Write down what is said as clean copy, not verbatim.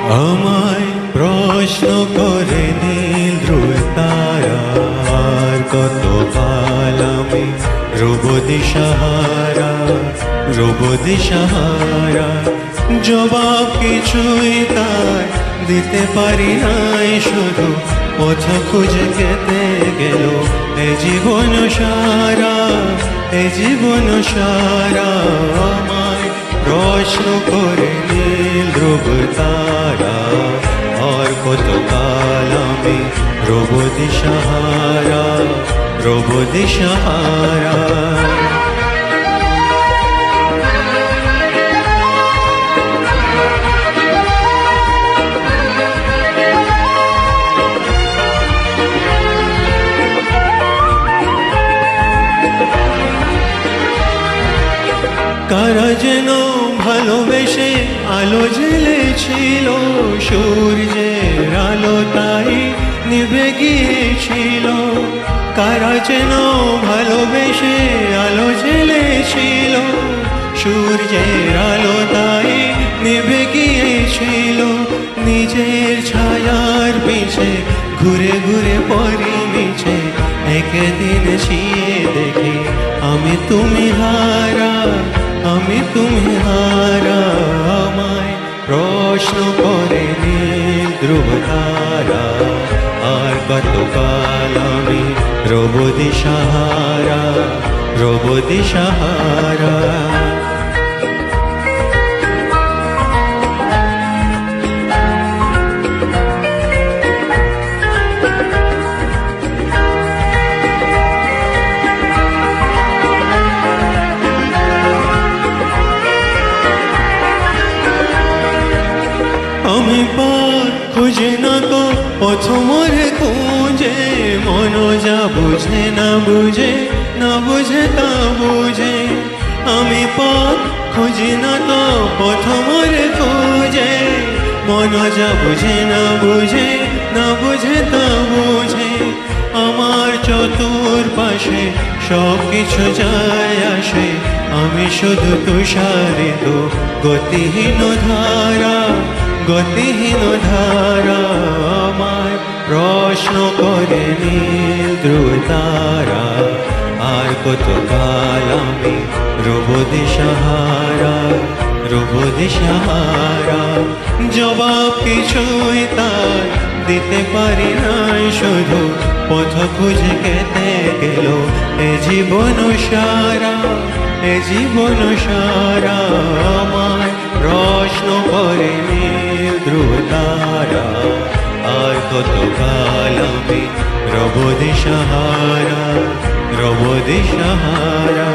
আমায় প্রশ্ন করে নীল ধ্রুব তারা, আর কত কাল আমি রব দিশাহারা, রব দিশাহারা। জবাব কিছুই তাই দিতে পারি নাই, শুধু পথ খুঁজে কেটে গেল এ জীবন সারা, এ জীবন সারা। আমায় প্রশ্ন করে নীল ধ্রুব তারা, আর কত কাল আমি রব দিশাহারা, রব দিশাহারা। কারা যেন ভালোবেসে আলো জ্বেলেছিল, সূর্যের আলো তাই নিভে গিয়েছিল। কারা যেন ভালোবেসে আলো জ্বেলেছিল, সূর্যের আলো তাই নিভে গিয়েছিল। নিজের ছায়ার পিছে ঘুরে ঘুরে পরি মিছে, একদিন শিয়ে দেখি আমি তুমি হারা, আমি তুমি হারা। আমায় প্রশ্ন করে নীল ধ্রুব তারা, আর কত কাল আমি রব দিশাহারা, রব দিশাহারা। আমি পথ খুঁজে না তো পথ মরে খুঁজে, মন যা বুঝে না বুঝে, না বুঝে তা বুঝে। আমি পথ খুঁজি না তো পথ মরে খুঁজে, মন যা বুঝে না বুঝে, না বুঝে তা বুঝে। আমার চতুর পাশে সব কিছু যায় আসে, আমি শুধু তুষারিত গতিহীন ধারা, গতিহীন ধারা। আমায় প্রশ্ন করে নীল ধ্রুব তারা, আর কত কাল আমি রব দিশাহারা, রব দিশাহারা। জবাব কিছুই তাই দিতে পারি নাই, শুধু পথ খুঁজে কেটে গেল এ জীবন সারা, এ জীবন সারা। আমায় প্রশ্ন করে নীল ধ্রুব তারা, আর কত কাল আমি রব দিশাহারা, রব দিশাহারা।